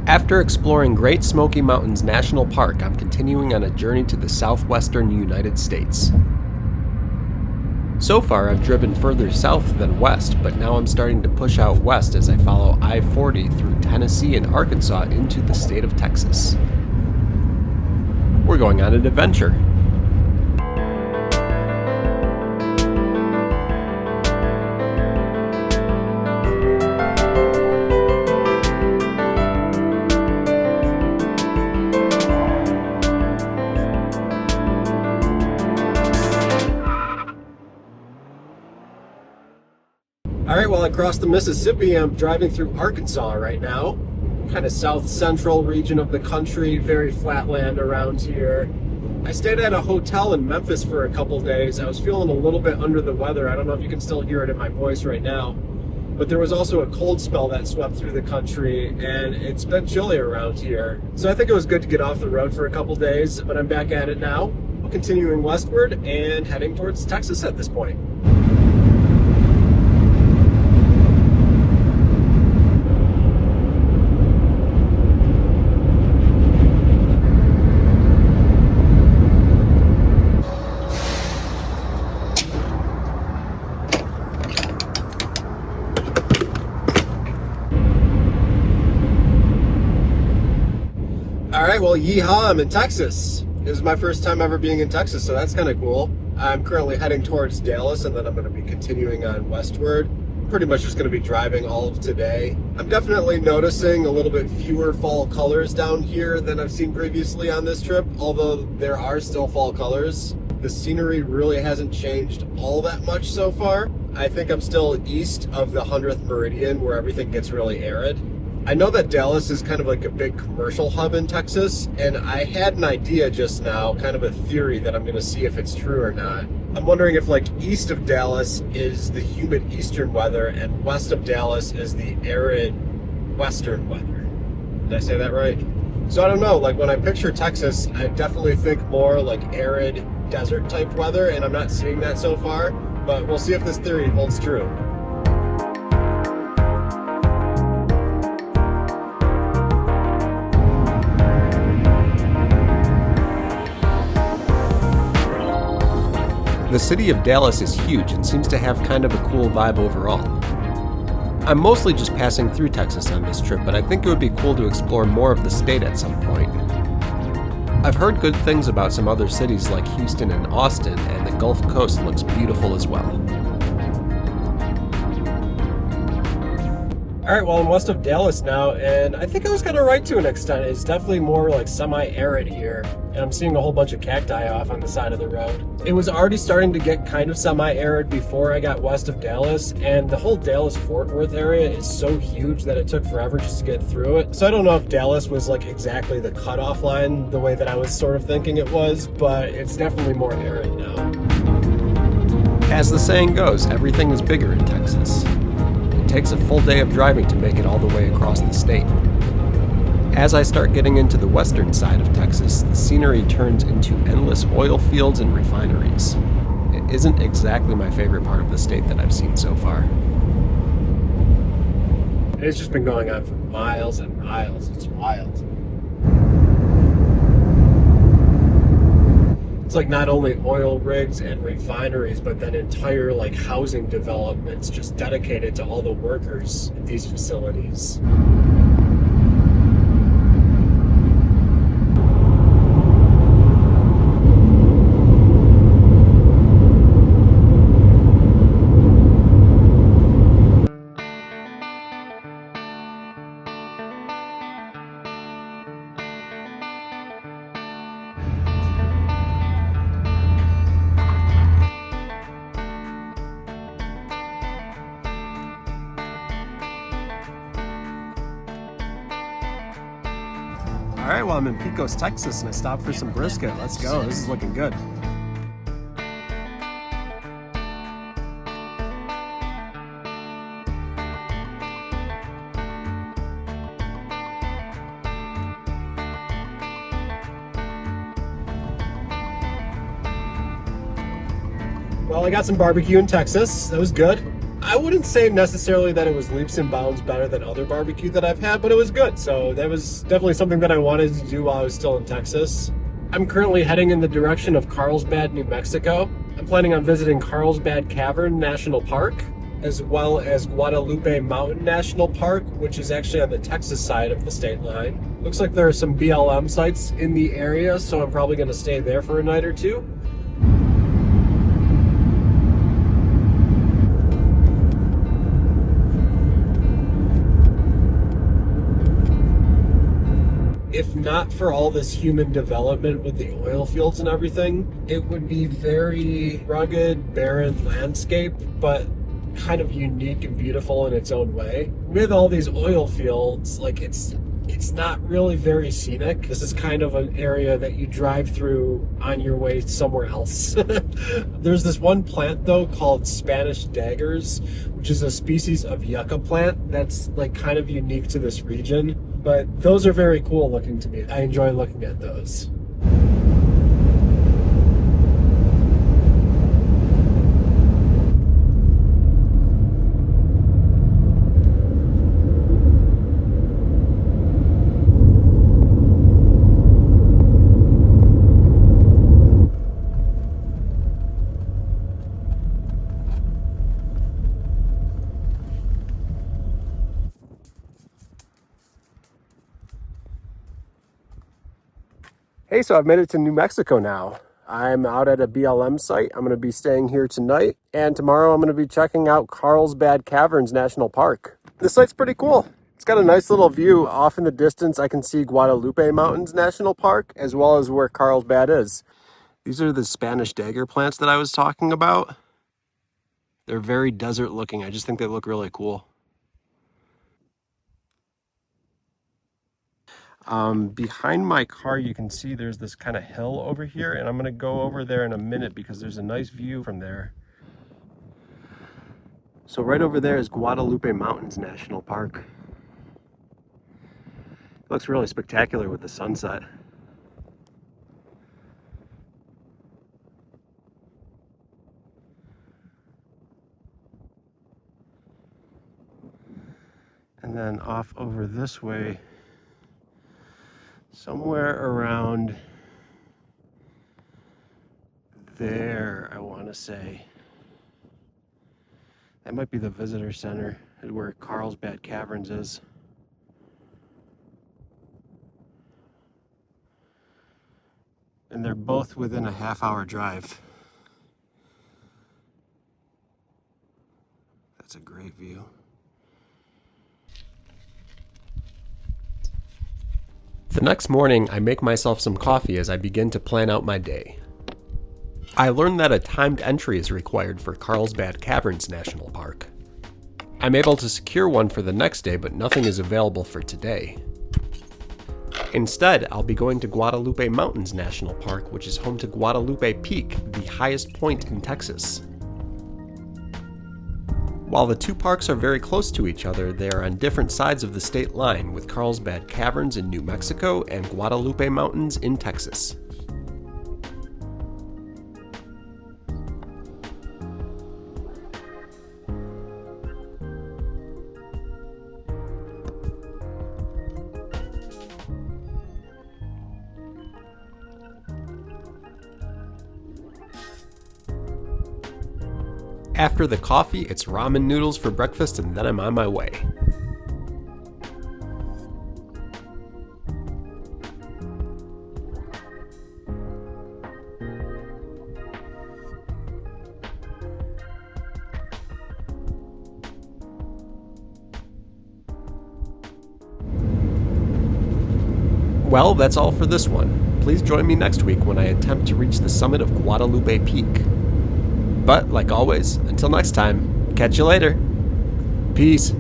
After exploring Great Smoky Mountains National Park, I'm continuing on a journey to the Southwestern United States. So far, I've driven further south than west, but now I'm starting to push out west as I follow I-40 through Tennessee and Arkansas into the state of Texas. We're going on an adventure. Alright, well, I crossed the Mississippi. I'm driving through Arkansas right now. Kind of south-central region of the country, very flat land around here. I stayed at a hotel in Memphis for a couple days. I was feeling a little bit under the weather. I don't know if you can still hear it in my voice right now. But there was also a cold spell that swept through the country, and it's been chilly around here. So I think it was good to get off the road for a couple days, but I'm back at it now. Continuing westward and heading towards Texas at this point. Alright, well, yeehaw, I'm in Texas. This is my first time ever being in Texas, so that's kind of cool. I'm currently heading towards Dallas, and then I'm going to be continuing on westward. Pretty much just going to be driving all of today. I'm definitely noticing a little bit fewer fall colors down here than I've seen previously on this trip, although there are still fall colors. The scenery really hasn't changed all that much so far. I think I'm still east of the 100th meridian where everything gets really arid. I know that Dallas is kind of like a big commercial hub in Texas, and I had an idea just now, kind of a theory that I'm going to see if it's true or not. I'm wondering if like east of Dallas is the humid eastern weather and west of Dallas is the arid western weather. Did I say that right? So I don't know, like when I picture Texas, I definitely think more like arid desert type weather, and I'm not seeing that so far, but we'll see if this theory holds true. The city of Dallas is huge and seems to have kind of a cool vibe overall. I'm mostly just passing through Texas on this trip, but I think it would be cool to explore more of the state at some point. I've heard good things about some other cities like Houston and Austin, and the Gulf Coast looks beautiful as well. Alright, well, I'm west of Dallas now, and I think I was kind of right to an extent. It's definitely more like semi-arid here, and I'm seeing a whole bunch of cacti off on the side of the road. It was already starting to get kind of semi-arid before I got west of Dallas, and the whole Dallas-Fort Worth area is so huge that it took forever just to get through it. So I don't know if Dallas was like exactly the cutoff line the way that I was sort of thinking it was, but it's definitely more arid now. As the saying goes, everything is bigger in Texas. It takes a full day of driving to make it all the way across the state. As I start getting into the western side of Texas, the scenery turns into endless oil fields and refineries. It isn't exactly my favorite part of the state that I've seen so far. It's just been going on for miles and miles. It's wild. It's like not only oil rigs and refineries, but then entire like housing developments just dedicated to all the workers at these facilities. Alright, well, I'm in Pecos, Texas, and I stopped for some brisket. Let's go. This is looking good. Well, I got some barbecue in Texas. That was good. I wouldn't say necessarily that it was leaps and bounds better than other barbecue that I've had, but it was good. So that was definitely something that I wanted to do while I was still in Texas. I'm currently heading in the direction of Carlsbad, New Mexico. I'm planning on visiting Carlsbad Caverns National Park, as well as Guadalupe Mountain National Park, which is actually on the Texas side of the state line. Looks like there are some BLM sites in the area, so I'm probably going to stay there for a night or two. If not for all this human development with the oil fields and everything, it would be very rugged, barren landscape, but kind of unique and beautiful in its own way. With all these oil fields, like it's not really very scenic. This is kind of an area that you drive through on your way somewhere else. There's this one plant though called Spanish daggers, which is a species of yucca plant that's like kind of unique to this region. But those are very cool looking to me. I enjoy looking at those. Hey, so I've made it to New Mexico now. I'm out at a BLM site. I'm going to be staying here tonight, and tomorrow I'm going to be checking out Carlsbad Caverns National Park. This site's pretty cool. It's got a nice little view. Off in the distance, I can see Guadalupe Mountains National Park, as well as where Carlsbad is. These are the Spanish dagger plants that I was talking about. They're very desert looking. I just think they look really cool. Behind my car, you can see there's this kind of hill over here, and I'm going to go over there in a minute because there's a nice view from there. So right over there is Guadalupe Mountains National Park. It looks really spectacular with the sunset. And then off over this way, somewhere around there, I want to say. That might be the visitor center, where Carlsbad Caverns is. And they're both within a half-hour drive. That's a great view. The next morning, I make myself some coffee as I begin to plan out my day. I learned that a timed entry is required for Carlsbad Caverns National Park. I'm able to secure one for the next day, but nothing is available for today. Instead, I'll be going to Guadalupe Mountains National Park, which is home to Guadalupe Peak, the highest point in Texas. While the two parks are very close to each other, they are on different sides of the state line, with Carlsbad Caverns in New Mexico and Guadalupe Mountains in Texas. After the coffee, it's ramen noodles for breakfast, and then I'm on my way. Well, that's all for this one. Please join me next week when I attempt to reach the summit of Guadalupe Peak. But, like always, until next time, catch you later. Peace.